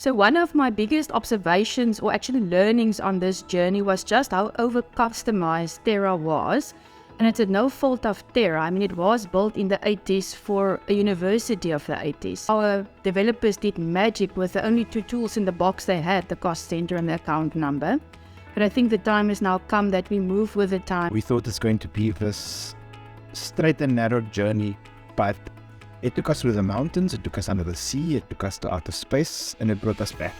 So one of my biggest observations or actually learnings on this journey was just how over-customized Terra was. And it's no fault of Terra. I mean, it was built in the 80s for a university of the 80s. Our developers did magic with the only two tools in the box they had, the cost center and the account number. But I think the time has now come that we move with the time. We thought it's going to be this straight and narrow journey, but it took us through the mountains, it took us under the sea, it took us to outer space, and it brought us back.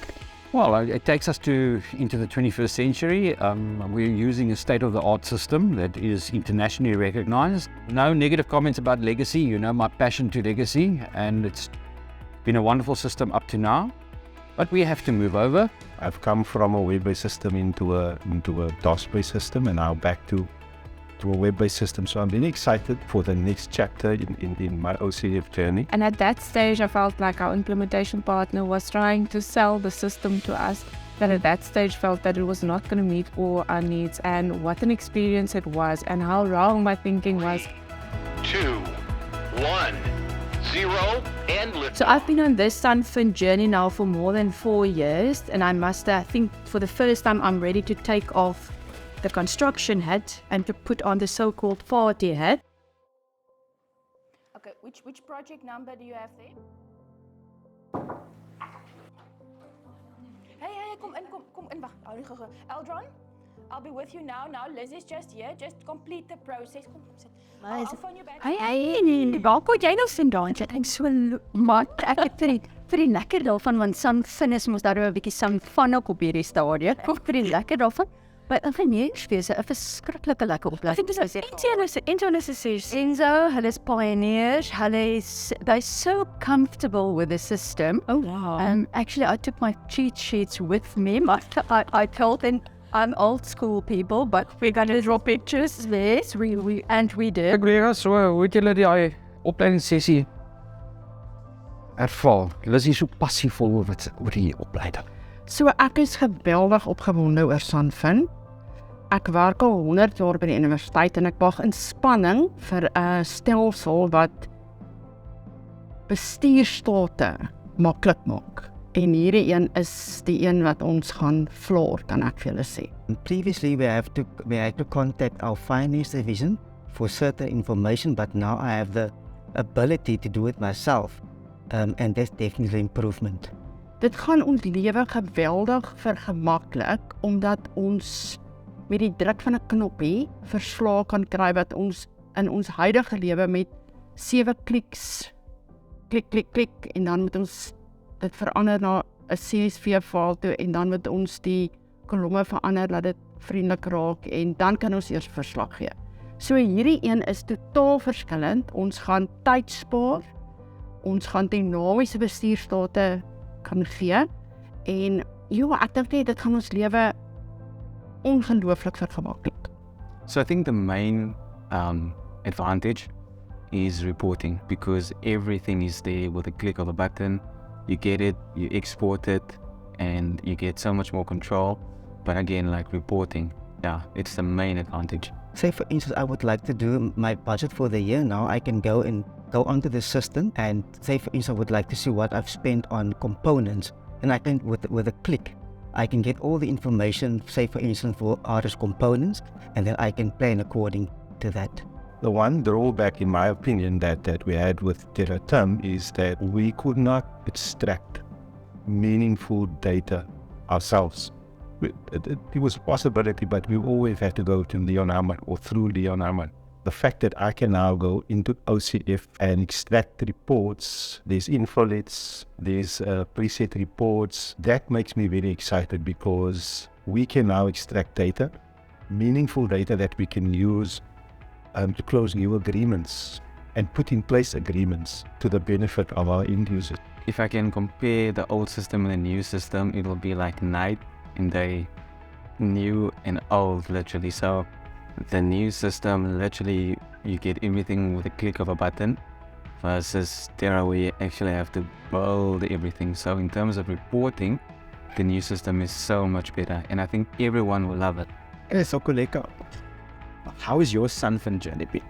Well, it takes us into the 21st century. We're using a state-of-the-art system that is internationally recognized. No negative comments about legacy. You know my passion to legacy, and it's been a wonderful system up to now. But we have to move over. I've come from a web-based system into a DOS-based system, and now back to a web-based system. So I'm really excited for the next chapter in my OCF journey. And at that stage, I felt like our implementation partner was trying to sell the system to us, but at that stage felt that it was not going to meet all our needs. And what an experience it was, and how wrong my thinking was. 2, 1, 0, and lift. So I've been on this SUNFin journey now for more than 4 years, and I think for the first time I'm ready to take off the construction hat and to put on the so-called party hat. Okay, which project number do you have there? Hey, kom in, wag. Hou nie gou. Eldron, I'll be with you now. Now Liz is just here. Just complete the process. Kom, sit. I'll phone you back. Nee, waar kom jy nou vandaan? Ek so maar ek het vir die lekker daarvan, want SUNFin is mos daar 'n bietjie SUNFin ook op hierdie stadium. Kom vir die lekker daarvan. But ingenieurswese, 'n verskriklike lekker opleiding. Ek dink dis Enzo, hulle is pioneers, they're so comfortable with the system. Oh wow. Actually, I took my cheat sheets with me. I told them I'm old school people, but we're going to draw pictures. Yes, we did. Collega's, so hoe het julle die opleidingssessie ervaar? Hulle is so passievol oor die opleiding. So ek is geweldig opgewonde oor SUNFin. Ek werk al 100 jaar by die universiteit en ek wag in spanning vir 'n stelsel wat bestuurstate maklik maak. En hierdie een is die een wat ons gaan floor, kan ek vir julle sê. Previously, we had to contact our finance division for certain information, but now I have the ability to do it myself, and that's definitely improvement. Dit gaan ons lewe geweldig vergemaklik, omdat ons met die druk van 'n knoppie verslae kan kry wat ons in ons huidige lewe met 7 kliks, klik, en dan moet ons dit verander na 'n CSV-file toe, en dan moet ons die kolomme verander dat dit vriendelik raak, en dan kan ons eers verslag gee. So hierdie een is totaal verskillend. Ons gaan tyd spaar, ons gaan dynamiese bestuurstate kan gee, en ek dink net dit gaan ons lewe ongelooflik vergemaklik. So I think the main advantage is reporting, because everything is there with a click of a button. You get it, you export it, and you get so much more control. But again, like reporting, yeah, it's the main advantage. Say for instance, I would like to do my budget for the year now. I can go onto the system and say for instance, I would like to see what I've spent on components, and I can, with a click, I can get all the information, say for instance, for artist components, and then I can plan according to that. The one drawback, in my opinion, that we had with Terra is that we could not extract meaningful data ourselves. It was a possibility, but we always had to go to Leon Harmon or through Leon Harmon. The fact that I can now go into OCF and extract reports, there's infolets, there's preset reports, that makes me very excited, because we can now extract data, meaningful data that we can use to close new agreements and put in place agreements to the benefit of our end users. If I can compare the old system and the new system, it will be like night and day, new and old, literally. So the new system, literally, you get everything with a click of a button, versus Terra, where you actually have to build everything. So in terms of reporting, the new system is so much better, and I think everyone will love it. Hey, Sokoleka, how is your SUNFin journey been?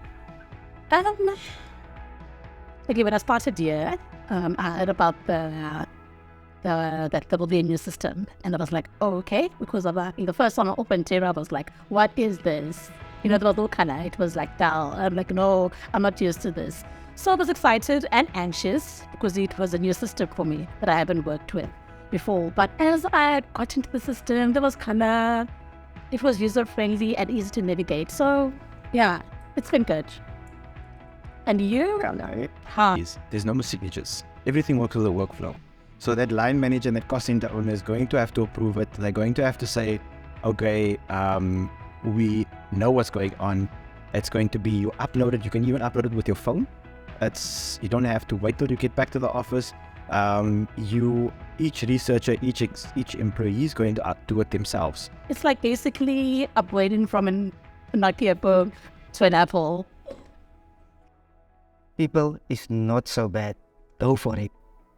When I started here, I heard about the that there will be a new system. And I was like, oh, okay. Because the first time I opened Terra, I was like, what is this? There was all color. It was like dull. I'm like, no, I'm not used to this. So I was excited and anxious because it was a new system for me that I haven't worked with before. But as I got into the system, there was color. It was user-friendly and easy to navigate. So, yeah, it's been good. And you? There's no more signatures. Everything works with the workflow. So that line manager and that cost center owner is going to have to approve it. They're going to have to say, okay, we know what's going on. It's going to be, you upload it. You can even upload it with your phone. You don't have to wait till you get back to the office. Each researcher, each employee is going to do it themselves. It's like basically upgrading from an Nokia phone to an Apple. People is not so bad. Go for it.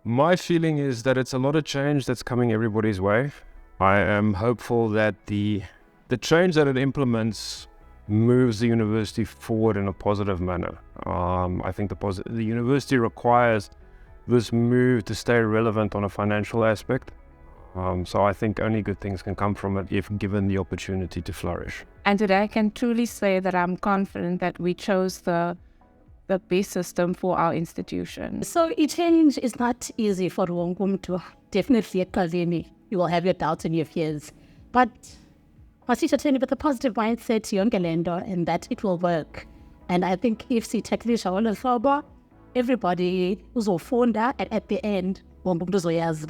My feeling is that it's a lot of change that's coming everybody's way. I am hopeful that the change that it implements moves the university forward in a positive manner. I think the university requires this move to stay relevant on a financial aspect. So I think only good things can come from it if given the opportunity to flourish. And today I can truly say that I'm confident that we chose the best system for our institution. So change is not easy for Wongum to definitely at Kazini. You will have your doubts and your fears. But Masisha Teni with a positive mindset, yon calendar, and that it will work. And I think if she technically shawala everybody who's all phoned and at the end, Wongum dozoyaz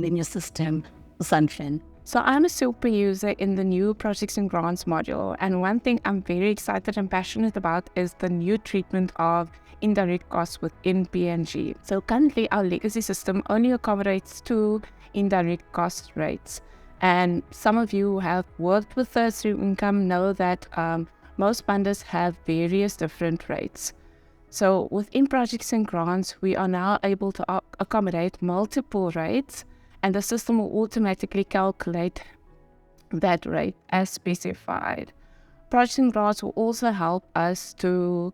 in your system, SUNFin. So I'm a super user in the new projects and grants module, and one thing I'm very excited and passionate about is the new treatment of indirect costs within PNG. So currently our legacy system only accommodates 2 indirect cost rates, and some of you who have worked with third stream income know that most funders have various different rates. So within projects and grants, we are now able to accommodate multiple rates, and the system will automatically calculate that rate as specified. Projects and grants will also help us to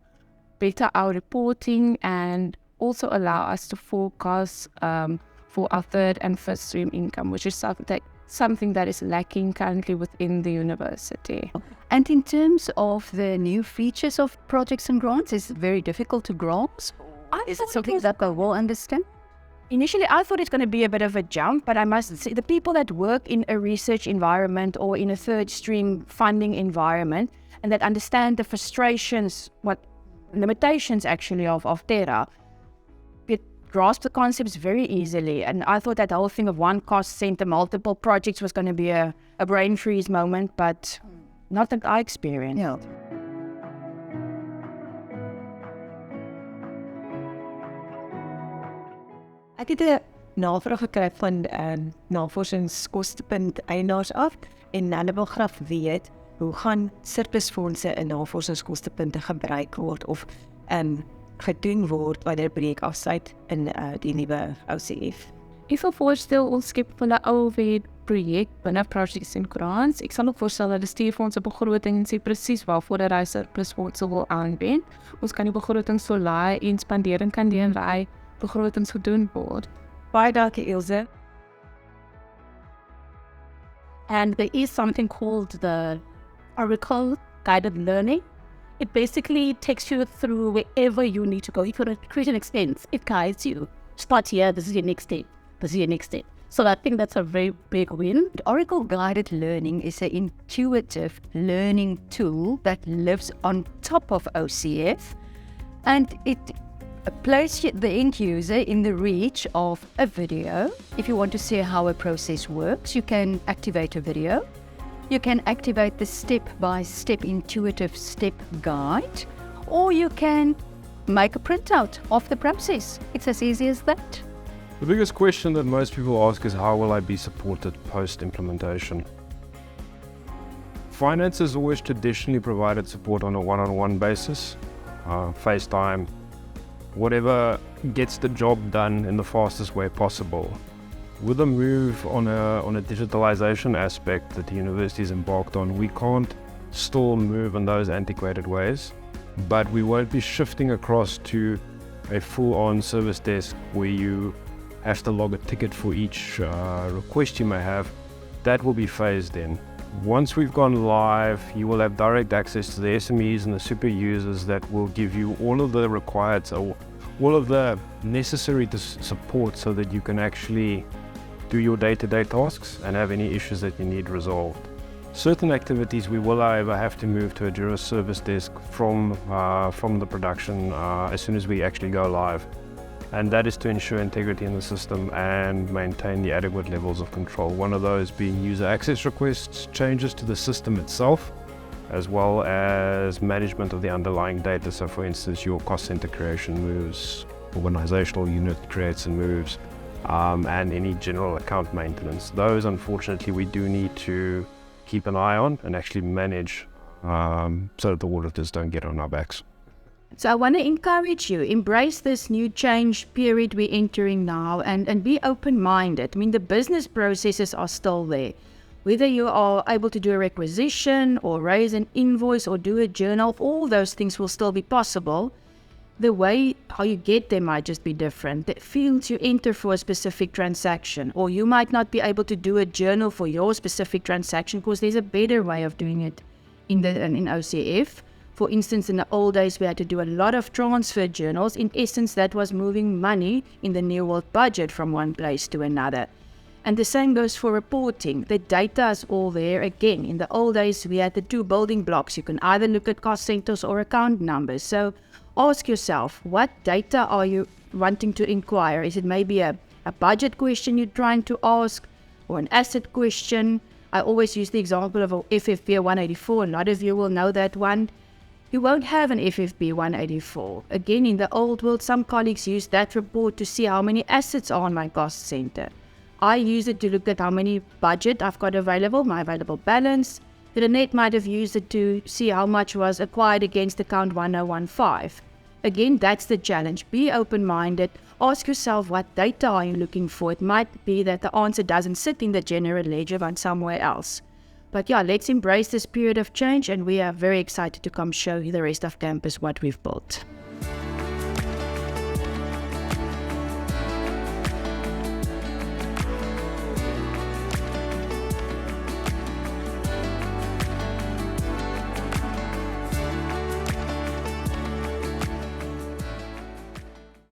better our reporting and also allow us to forecast for our third and first stream income, which is something that is lacking currently within the university. And in terms of the new features of projects and grants, is it very difficult to grasp? Is it something that they will understand? Initially, I thought it's going to be a bit of a jump, but I must say the people that work in a research environment or in a third stream funding environment and that understand the frustrations, what limitations actually of Terra, grasp the concepts very easily. And I thought that the whole thing of one cost center, multiple projects was going to be a brain freeze moment, but not that I experienced. Yeah. Ek het 'n navraag gekry van navorsingskostepunt eienaars af en hulle wil graag weet hoe gaan surplusfondse in navorsingskostepunte gebruik word of gedoen word wanneer breek afsluit in die nuwe OCF. Ek sal voorstel ons skep van 'n OVED projek binne projects en grants. Ek sal ook voorstel dat die stuur vir ons 'n begroting en sê presies waarvoor hy surplusfondse wil aanwend. Ons kan die begroting so laai en spandering kan deur daai begrotings gedoen word. Baie dankie Ilse. And there is something called the Oracle Guided Learning. It basically takes you through wherever you need to go. If you create an expense, it guides you. Start here, this is your next step, this is your next step. So I think that's a very big win. Oracle Guided Learning is an intuitive learning tool that lives on top of OCF, and it places the end user in the reach of a video. If you want to see how a process works, you can activate a video. You can activate the step-by-step intuitive step guide, or you can make a printout of the process. It's as easy as that. The biggest question that most people ask is, how will I be supported post-implementation? Finance has always traditionally provided support on a one-on-one basis, FaceTime, whatever gets the job done in the fastest way possible. With a move on a digitalization aspect that the university has embarked on, we can't still move in those antiquated ways, but we won't be shifting across to a full-on service desk where you have to log a ticket for each request you may have, that will be phased in. Once we've gone live, you will have direct access to the SMEs and the super users that will give you all of the required, so all of the necessary support so that you can actually do your day-to-day tasks and have any issues that you need resolved. Certain activities we will, however, have to move to a Jira service desk from the production as soon as we actually go live. And that is to ensure integrity in the system and maintain the adequate levels of control. One of those being user access requests, changes to the system itself, as well as management of the underlying data. So for instance, your cost center creation moves, organizational unit creates and moves, and any general account maintenance. Those, unfortunately, we do need to keep an eye on and actually manage so that the auditors don't get on our backs. So I want to encourage you, embrace this new change period we're entering now and be open-minded. I mean, the business processes are still there. Whether you are able to do a requisition or raise an invoice or do a journal, all those things will still be possible. The way how you get there might just be different. The fields you enter for a specific transaction, or you might not be able to do a journal for your specific transaction because there's a better way of doing it in OCF. For instance, in the old days, we had to do a lot of transfer journals. In essence, that was moving money in the New World budget from one place to another. And the same goes for reporting. The data is all there. Again, in the old days, we had the two building blocks. You can either look at cost centers or account numbers. So ask yourself, what data are you wanting to inquire? Is it maybe a budget question you're trying to ask, or an asset question? I always use the example of a FFP 184. A lot of you will know that one. You won't have an FFP 184. Again, in the old world, some colleagues use that report to see how many assets are on my cost center. I use it to look at how many budget I've got available, my available balance. The net might have used it to see how much was acquired against account 1015. Again, that's the challenge. Be open-minded. Ask yourself, what data are you looking for? It might be that the answer doesn't sit in the general ledger but somewhere else. But yeah, let's embrace this period of change, and we are very excited to come show you the rest of campus what we've built.